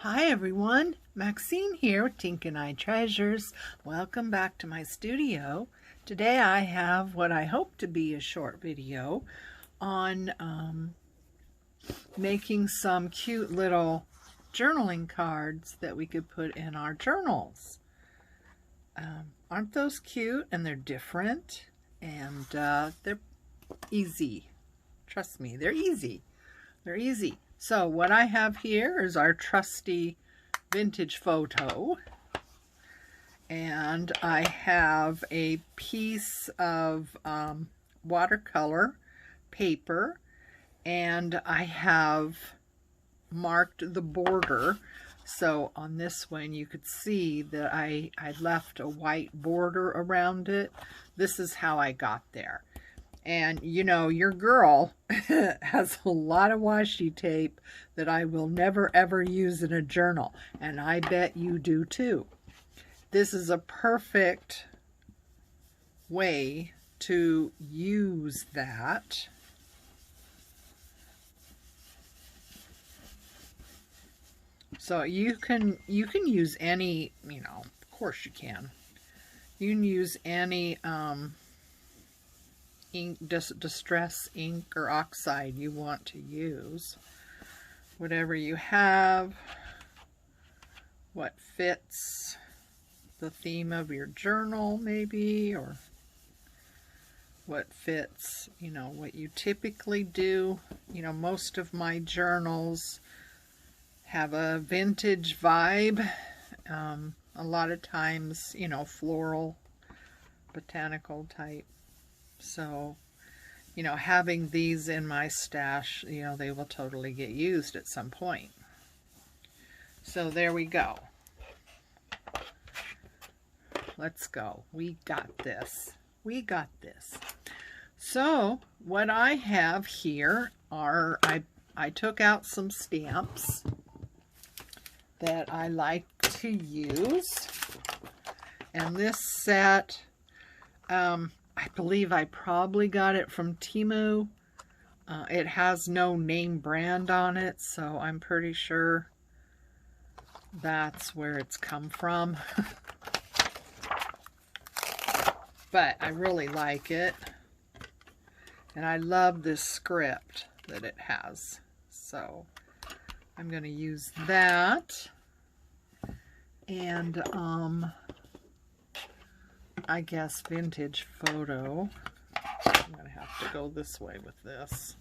Hi everyone, Maxine here with Tink and I Treasures. Welcome back to my studio. Today I have what I hope to be a short video on making some cute little journaling cards that we could put in our journals. Aren't those cute? And they're different and they're easy. Trust me, they're easy. They're easy. So what I have here is our trusty vintage photo, and I have a piece of watercolor paper, and I have marked the border. So on this one you could see that I left a white border around it. This is how I got there. And you know, your girl has a lot of washi tape that I will never ever use in a journal, and I bet you do too. This is a perfect way to use that. So you can use any, you know, of course you can. You can use any ink, distress ink or oxide you want to use. Whatever you have, what fits the theme of your journal maybe, or what fits, you know, what you typically do. You know, most of my journals have a vintage vibe. A lot of times, you know, floral, botanical type. So, you know, having these in my stash, you know, they will totally get used at some point. So there we go. Let's go. We got this. We got this. So what I have here are, I took out some stamps that I like to use. And this set, I believe I probably got it from Temu. It has no name brand on it, so I'm pretty sure that's where it's come from. But I really like it. And I love this script that it has. So I'm going to use that. And I guess vintage photo. I'm going to have to go this way with this.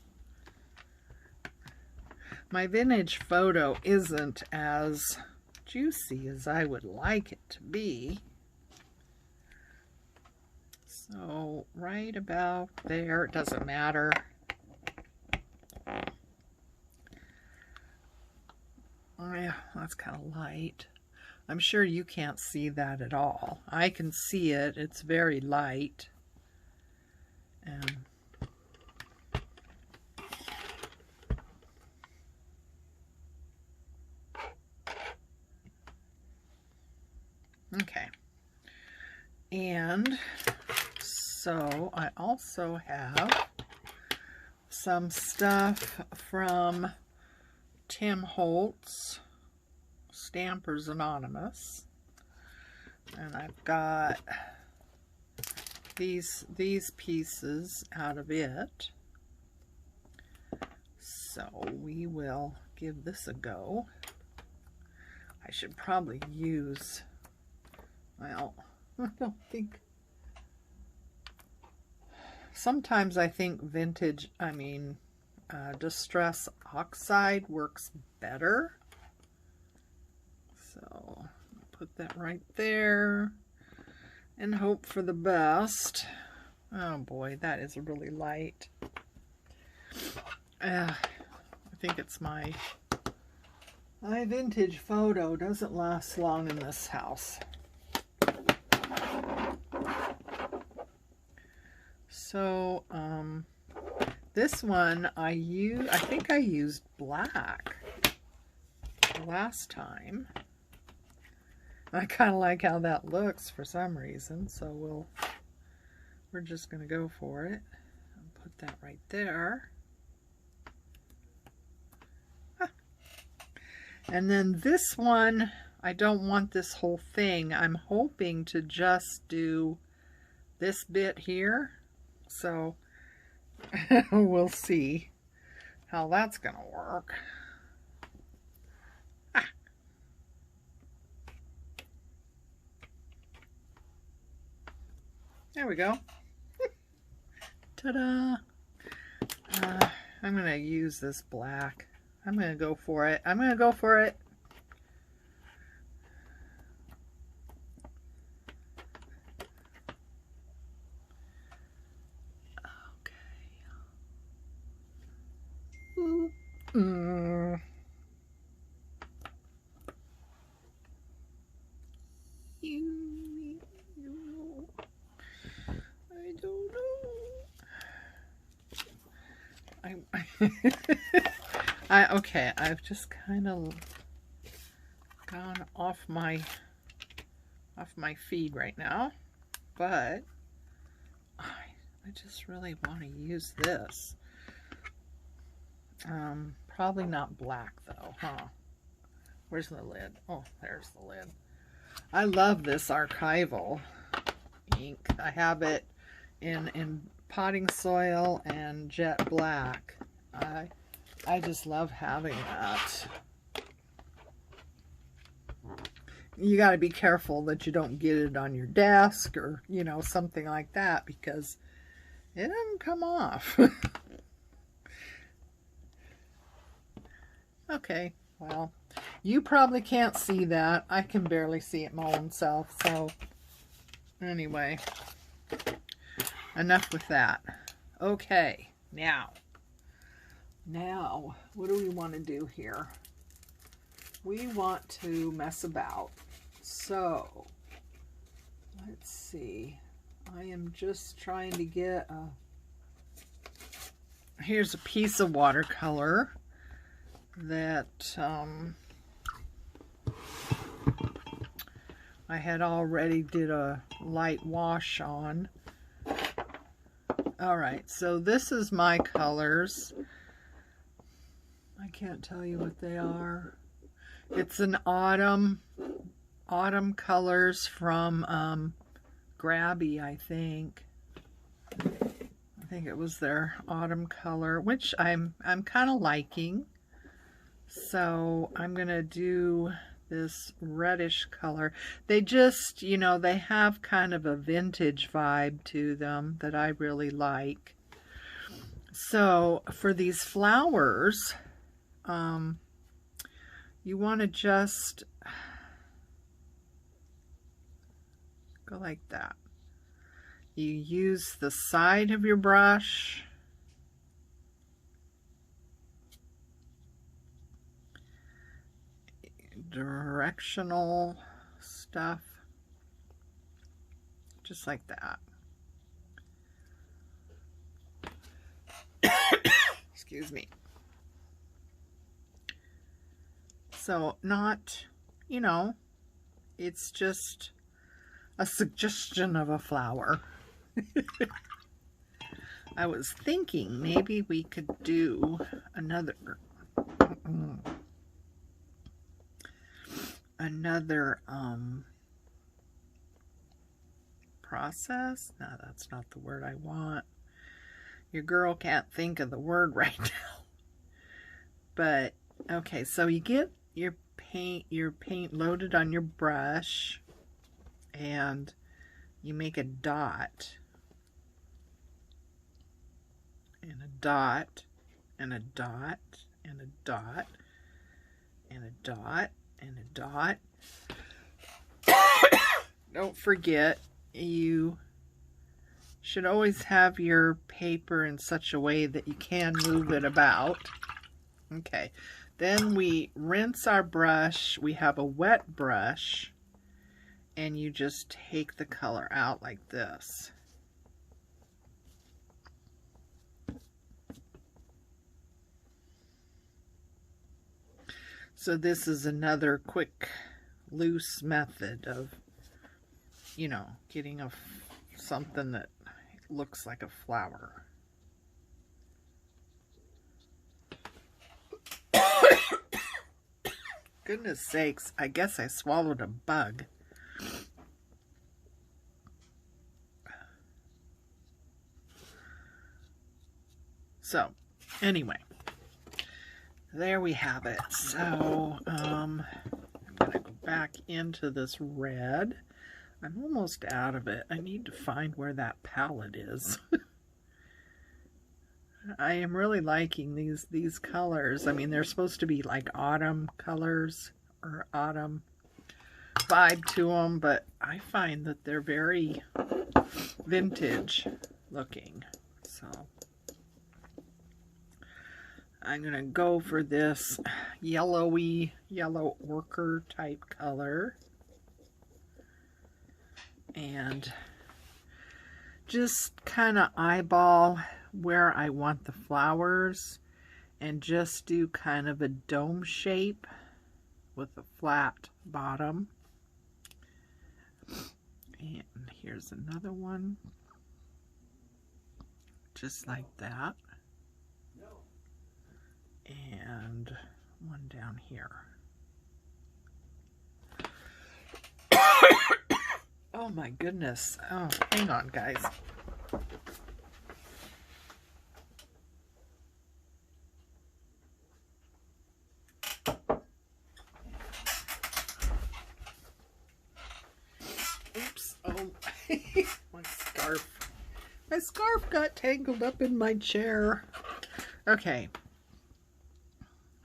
My vintage photo isn't as juicy as I would like it to be. So right about there, it doesn't matter. Oh yeah, that's kind of light. I'm sure you can't see that at all. I can see it. It's very light. And okay. And so I also have some stuff from Tim Holtz, Stampers Anonymous, and I've got these pieces out of it, so we will give this a go. I should probably use, well, I don't think, sometimes I think distress oxide works better. So put that right there and hope for the best. Oh boy, that is really light. I think it's my vintage photo doesn't last long in this house. So this one I think I used black last time. I kind of like how that looks for some reason, so we're just going to go for it. I'll put that right there. And then this one, I don't want this whole thing. I'm hoping to just do this bit here. So we'll see how that's gonna work. Ah. There we go. Ta-da! I'm going to use this black. I'm going to go for it. I'm going to go for it. Okay. I don't know. Okay, I've just kind of gone off my feed right now, but I just really want to use this. Probably not black though, huh? Where's the lid? Oh, there's the lid. I love this archival ink. I have it in potting soil and jet black. I just love having that. You got to be careful that you don't get it on your desk or, you know, something like that, because it doesn't come off. Okay, well, you probably can't see that. I can barely see it my own self. So anyway, enough with that. Okay, now, what do we want to do here? We want to mess about. So, let's see. I am just trying to get a... Here's a piece of watercolor that I had already did a light wash on. Alright, so this is my colors. I can't tell you what they are. It's an autumn colors from Grabby, I think. I think it was their autumn color, which I'm kind of liking. So I'm gonna do this reddish color. They just, you know, they have kind of a vintage vibe to them that I really like. So for these flowers, you want to just go like that. You use the side of your brush directional stuff, just like that. Excuse me. So not, you know, it's just a suggestion of a flower. I was thinking maybe we could do another process. No, that's not the word I want. Your girl can't think of the word right now. But okay, so you get your paint loaded on your brush, and you make a dot and a dot and a dot and a dot and a dot and a dot. Don't forget, you should always have your paper in such a way that you can move it about. Okay, then we rinse our brush. We have a wet brush, and you just take the color out like this. So this is another quick, loose method of, you know, getting something that looks like a flower. Goodness sakes, I guess I swallowed a bug. So, anyway, there we have it. So, I'm going to go back into this red. I'm almost out of it. I need to find where that palette is. I am really liking these colors. I mean, they're supposed to be like autumn colors or autumn vibe to them, but I find that they're very vintage looking. So I'm going to go for this yellowy, yellow ochre type color. And just kind of eyeball where I want the flowers and just do kind of a dome shape with a flat bottom. And here's another one. Just like that. And one down here. Oh my goodness. Oh, hang on, guys. Oops. Oh, my scarf. My scarf got tangled up in my chair. Okay.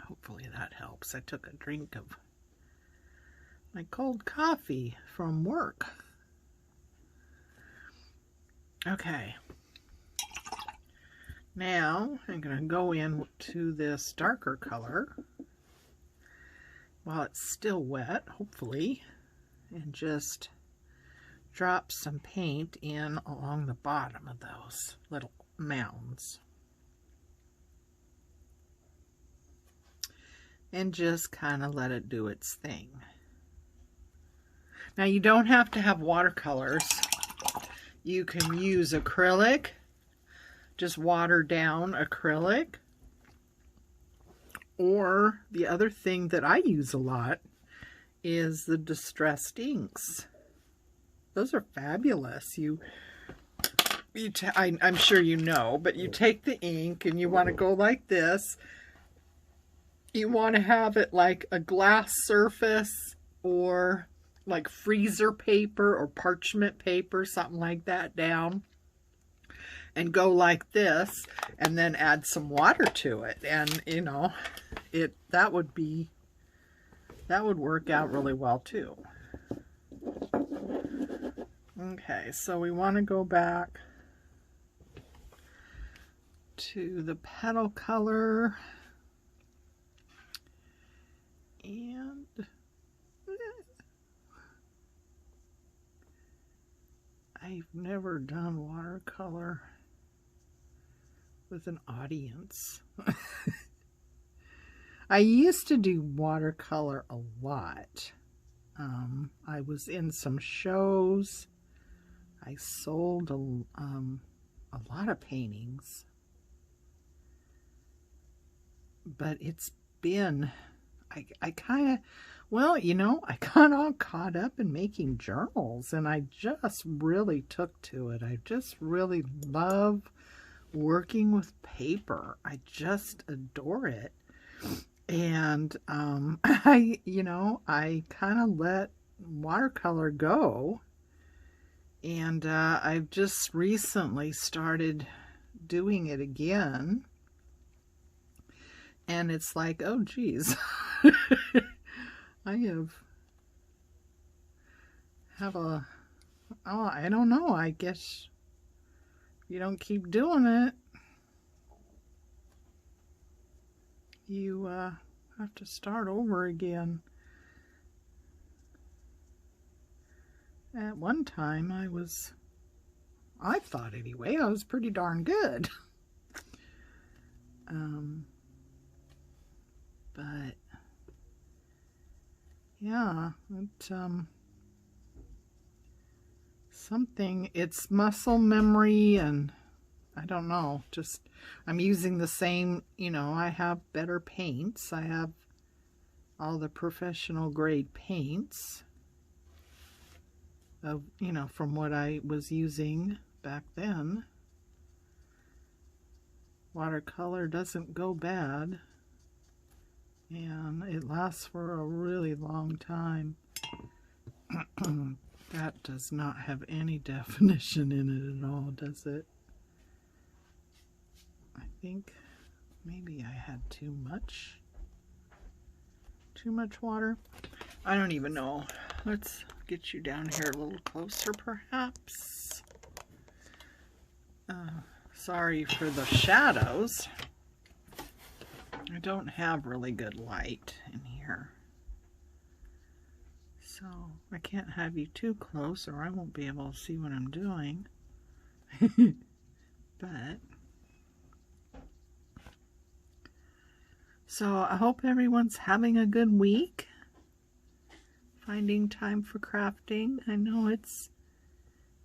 Hopefully that helps. I took a drink of my cold coffee from work. Okay. Now I'm going to go in to this darker color while it's still wet, hopefully, and just drop some paint in along the bottom of those little mounds. And just kind of let it do its thing. Now you don't have to have watercolors. You can use acrylic, just water down acrylic. Or the other thing that I use a lot is the distressed inks. Those are fabulous. I'm sure you know, but you take the ink and you want to go like this. You want to have it like a glass surface or like freezer paper or parchment paper, something like that down. And go like this and then add some water to it. And, you know, that would work out really well too. Okay, so we want to go back to the petal color. And I've never done watercolor with an audience. I used to do watercolor a lot. I was in some shows. I sold a lot of paintings. But it's been, I kind of, well, you know, I got all caught up in making journals, and I just really took to it. I just really love working with paper. I just adore it. And I kind of let watercolor go. And I've just recently started doing it again. And it's like, oh geez, I I don't know, I guess if you don't keep doing it, you have to start over again. At one time I thought anyway, I was pretty darn good. But yeah, it's muscle memory, and I don't know, just I'm using the same, you know, I have better paints. I have all the professional grade paints of, you know, from what I was using back then. Watercolor doesn't go bad, and it lasts for a really long time. That does not have any definition in it at all, does it? I think maybe I had too much water. I don't even know. Let's get you down here a little closer, perhaps. Sorry for the shadows. I don't have really good light in here, so I can't have you too close or I won't be able to see what I'm doing. But so I hope everyone's having a good week, finding time for crafting. I know it's,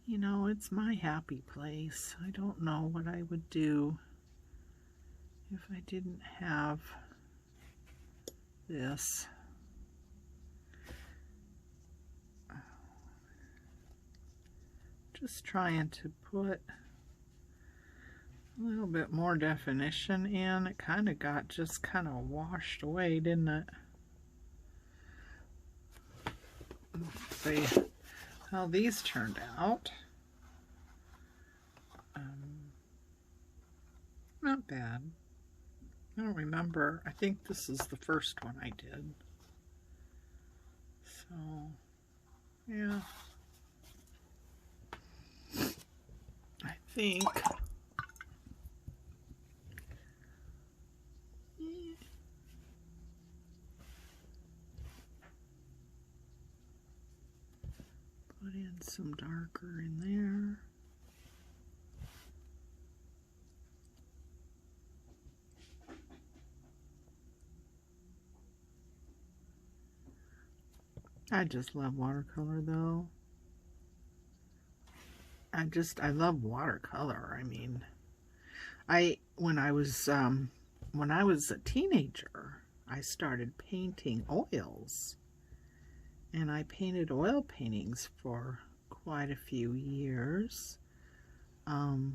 you know, it's my happy place. I don't know what I would do if I didn't have this. Just trying to put a little bit more definition in. It kind of got just kind of washed away, didn't it? Let's see how these turned out. Not bad. I don't remember. I think this is the first one I did. So, yeah. I think put in some darker in there. I just love watercolor though. I love watercolor. I mean, when I was a teenager, I started painting oils, and I painted oil paintings for quite a few years. It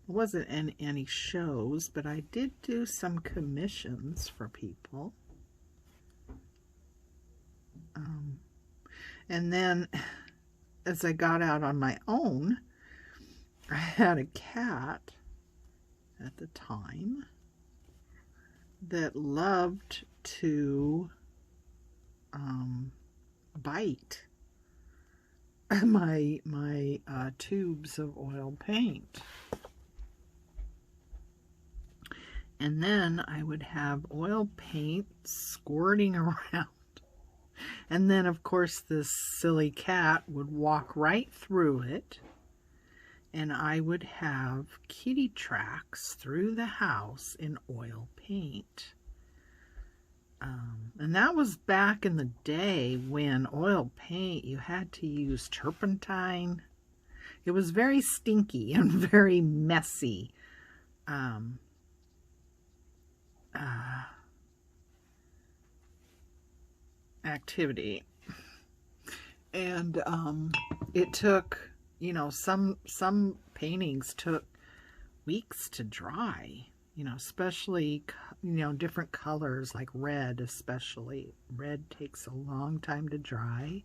wasn't in any shows, but I did do some commissions for people. And then as I got out on my own, I had a cat at the time that loved to bite my tubes of oil paint. And then I would have oil paint squirting around. And then, of course, this silly cat would walk right through it, and I would have kitty tracks through the house in oil paint. And that was back in the day when oil paint, you had to use turpentine. It was very stinky and very messy. Activity, and it took, you know, some paintings took weeks to dry, you know, especially, you know, different colors like red. Especially red takes a long time to dry,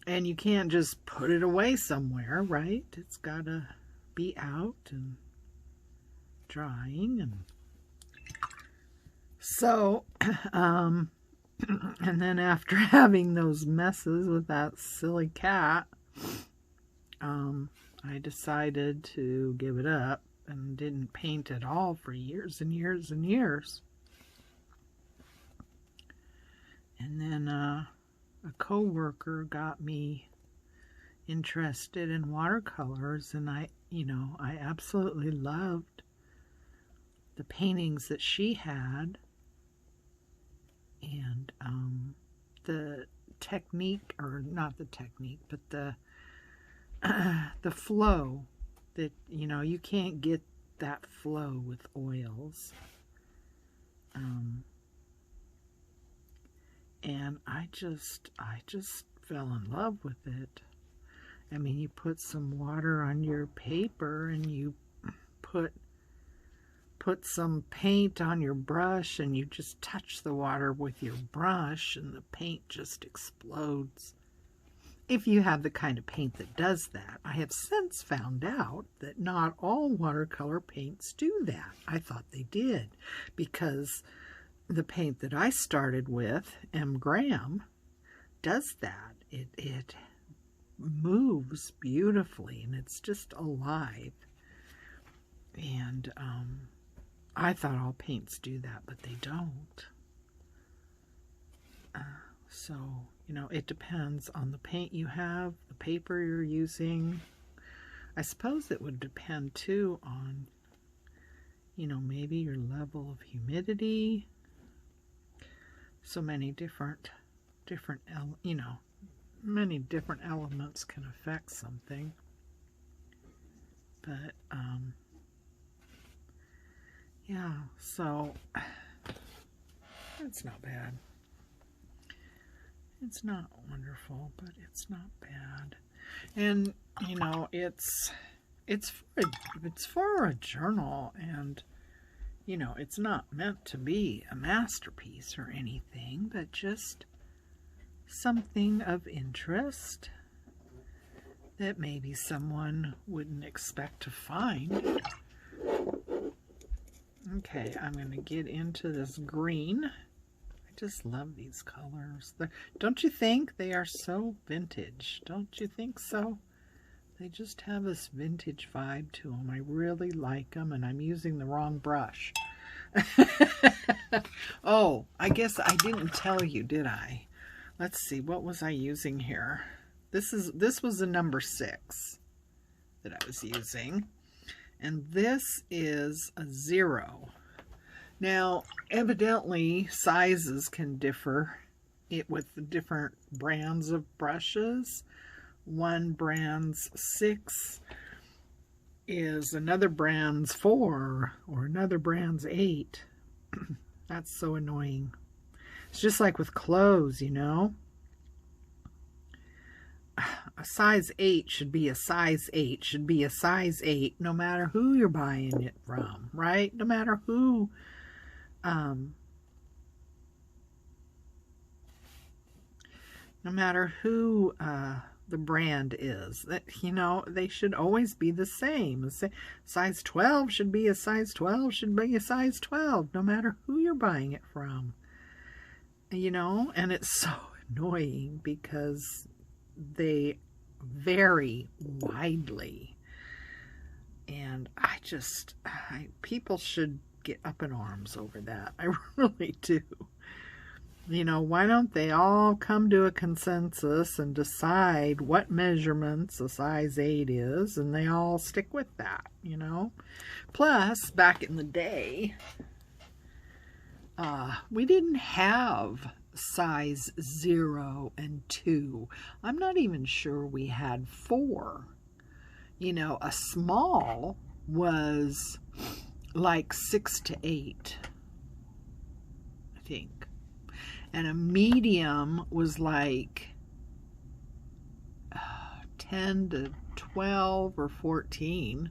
and you can't just put it away somewhere, right? It's gotta be out and drying. And so and then after having those messes with that silly cat, I decided to give it up and didn't paint at all for years and years and years. And then a co-worker got me interested in watercolors, and I absolutely loved the paintings that she had. And the technique, or not the technique, but the flow that, you know, you can't get that flow with oils. And I just fell in love with it. I mean, you put some water on your paper and you put some paint on your brush and you just touch the water with your brush and the paint just explodes. If you have the kind of paint that does that. I have since found out that not all watercolor paints do that. I thought they did, because the paint that I started with, M. Graham, does that. It moves beautifully and it's just alive. And I thought all paints do that, but they don't. So, you know, it depends on the paint you have, the paper you're using. I suppose it would depend too on, you know, maybe your level of humidity. So many different, you know, many different elements can affect something. But, yeah, so it's not bad. It's not wonderful, but it's not bad. And, you know, it's for a journal, and, you know, it's not meant to be a masterpiece or anything, but just something of interest that maybe someone wouldn't expect to find. Okay, I'm going to get into this green. I just love these colors. Don't you think they are so vintage? Don't you think so? They just have this vintage vibe to them. I really like them, and I'm using the wrong brush. Oh, I guess I didn't tell you, did I? Let's see, what was I using here? This was the number 6 that I was using, and this is a 0. Now, evidently, sizes can differ with the different brands of brushes. One brand's 6 is another brand's 4, or another brand's 8. That's so annoying. It's just like with clothes, you know. A size 8 should be a size 8, should be a size 8, no matter who you're buying it from, right? No matter who, the brand is. That, you know, they should always be the same. Size 12 should be a size 12, should be a size 12, no matter who you're buying it from. You know, and it's so annoying because they vary widely. And people should get up in arms over that. I really do. You know, why don't they all come to a consensus and decide what measurements a size 8 is, and they all stick with that, you know? Plus, back in the day, we didn't have size 0 and 2. I'm not even sure we had 4. You know, a small was like 6 to 8, I think. And a medium was like 10 to 12 or 14.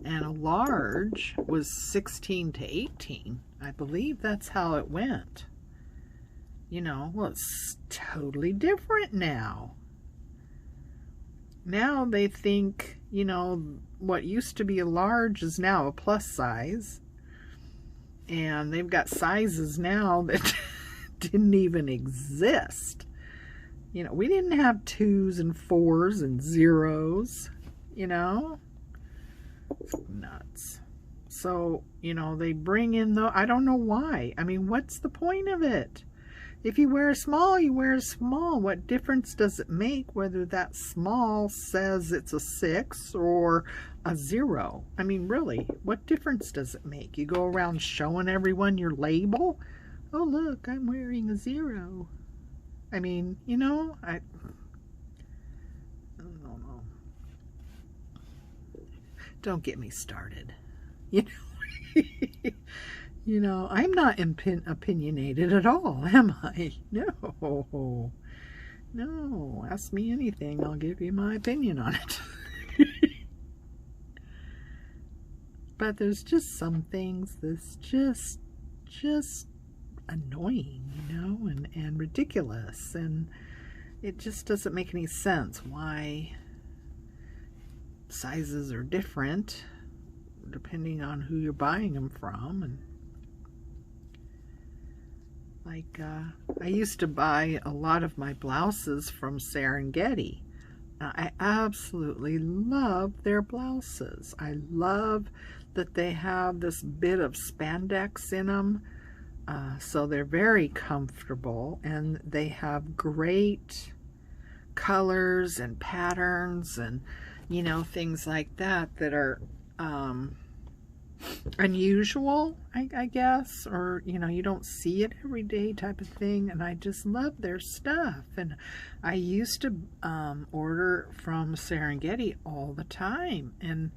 And a large was 16 to 18. I believe that's how it went. You know, well, it's totally different now. Now they think, you know, what used to be a large is now a plus size. And they've got sizes now that didn't even exist. You know, we didn't have 2s and 4s and 0s, you know. It's nuts. So, you know, they bring in I don't know why. I mean, what's the point of it? If you wear a small, you wear a small. What difference does it make whether that small says it's a 6 or a 0? I mean, really, what difference does it make? You go around showing everyone your label? Oh, look, I'm wearing a 0. I mean, you know, I don't know. Don't get me started. You know, You know, I'm not opinionated at all, am I? No. No, ask me anything, I'll give you my opinion on it. But there's just some things that's just annoying, you know, and ridiculous, and it just doesn't make any sense why sizes are different depending on who you're buying them from. And like, I used to buy a lot of my blouses from Serengeti. I absolutely love their blouses. I love that they have this bit of spandex in them, so they're very comfortable, and they have great colors and patterns and, you know, things like that that are unusual, I guess, or, you know, you don't see it every day type of thing. And I just love their stuff. And I used to order from Serengeti all the time, and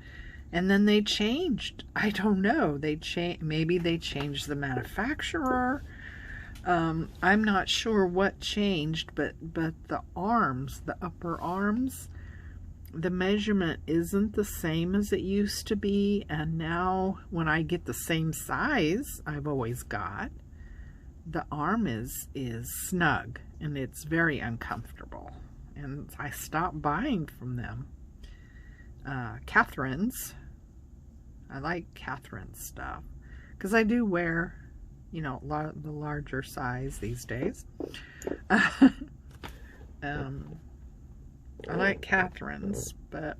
then they changed. I don't know, maybe they changed the manufacturer. I'm not sure what changed, but the arms, the upper arms, the measurement isn't the same as it used to be, and now when I get the same size I've always got, the arm is snug and it's very uncomfortable, and I stopped buying from them. Catherine's, I like Catherine's stuff because I do wear, you know, the larger size these days. I like Catherine's, but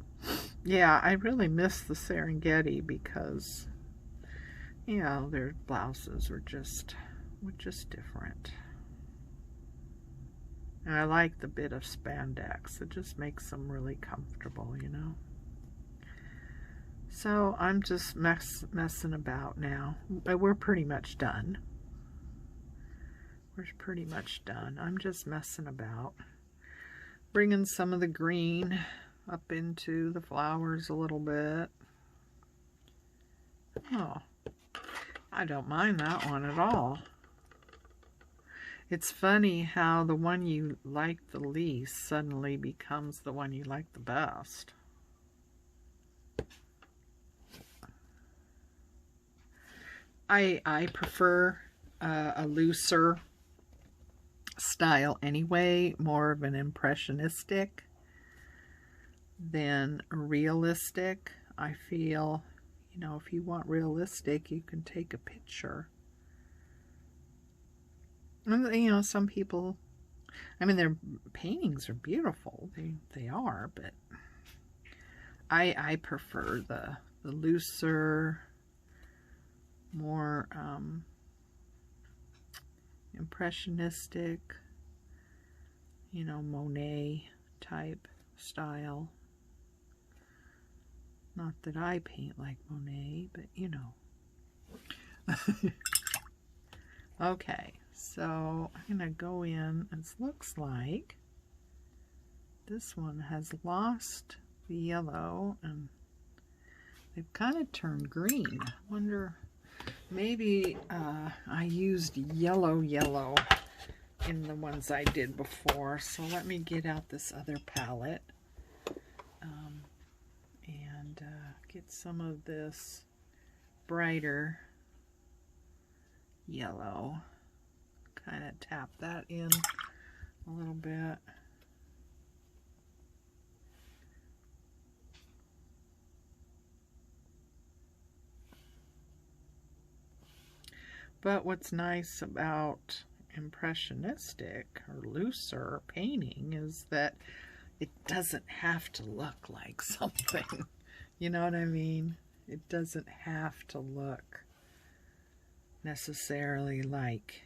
yeah, I really miss the Serengeti because, you know, their blouses were just different. And I like the bit of spandex. It just makes them really comfortable, you know. So I'm just messing about now. We're pretty much done. We're pretty much done. I'm just messing about. Bringing some of the green up into the flowers a little bit. Oh, I don't mind that one at all. It's funny how the one you like the least suddenly becomes the one you like the best. I prefer a looser style anyway, more of an impressionistic than realistic. I feel, you know, if you want realistic, you can take a picture. And, you know, some people, I mean, their paintings are beautiful, they are, but I prefer the looser, more impressionistic, you know, Monet type style. Not that I paint like Monet, but you know. Okay, so I'm going to go in. It looks like this one has lost the yellow and they've kind of turned green. I wonder, maybe I used yellow in the ones I did before. So let me get out this other palette and get some of this brighter yellow. Kind of tap that in a little bit. But what's nice about impressionistic or looser painting is that it doesn't have to look like something. You know what I mean? It doesn't have to look necessarily like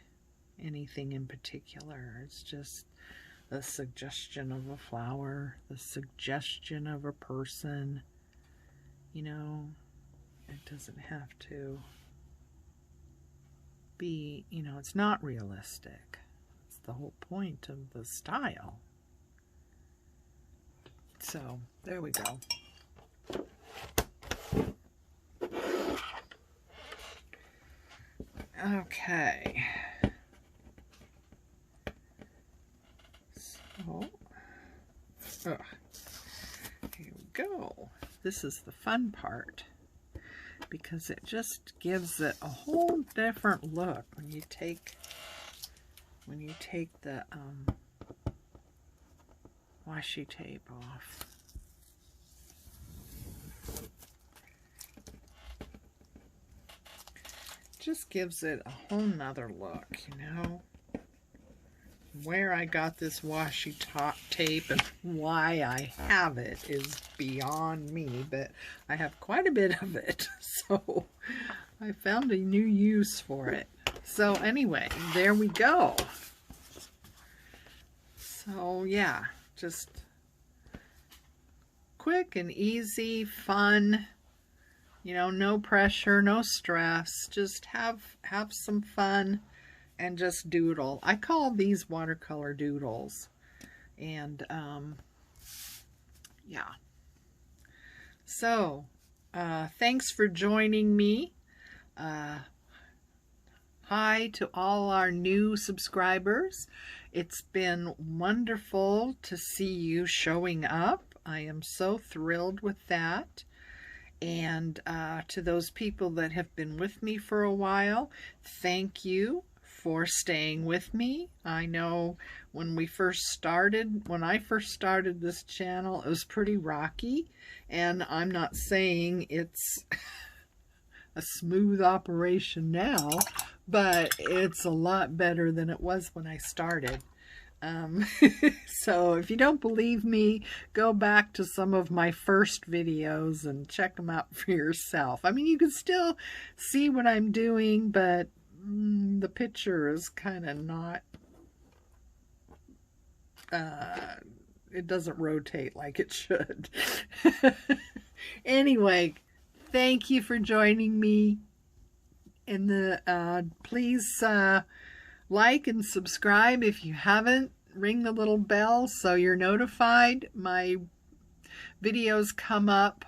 anything in particular. It's just the suggestion of a flower, the suggestion of a person. You know, it doesn't have to be, you know, it's not realistic. It's the whole point of the style. So, there we go. Okay. So, here we go. This is the fun part, because it just gives it a whole different look when you take the washi tape off. Just gives it a whole nother look, you know. Where I got this washi tape and why I have it is beyond me, but I have quite a bit of it, so I found a new use for it. So anyway, there we go. So yeah, just quick and easy, fun, you know, no pressure, no stress, just have some fun and just doodle. I call these watercolor doodles. And yeah. So thanks for joining me. Hi to all our new subscribers. It's been wonderful to see you showing up. I am so thrilled with that. And to those people that have been with me for a while, thank you for staying with me. I know when I first started this channel, it was pretty rocky, and I'm not saying it's a smooth operation now, but it's a lot better than it was when I started. So if you don't believe me, go back to some of my first videos and check them out for yourself. I mean, you can still see what I'm doing, but the picture is kind of not, it doesn't rotate like it should. Anyway, thank you for joining me. Please like and subscribe if you haven't. Ring the little bell so you're notified. My videos come up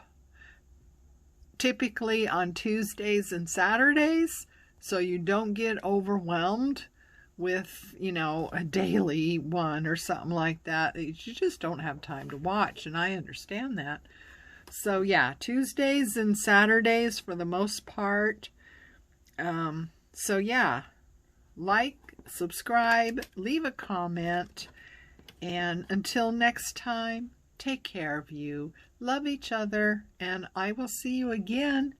typically on Tuesdays and Saturdays, so you don't get overwhelmed with, you know, a daily one or something like that. You just don't have time to watch, and I understand that. So yeah, Tuesdays and Saturdays for the most part. So yeah, like, subscribe, leave a comment, and until next time, take care of you, love each other, and I will see you again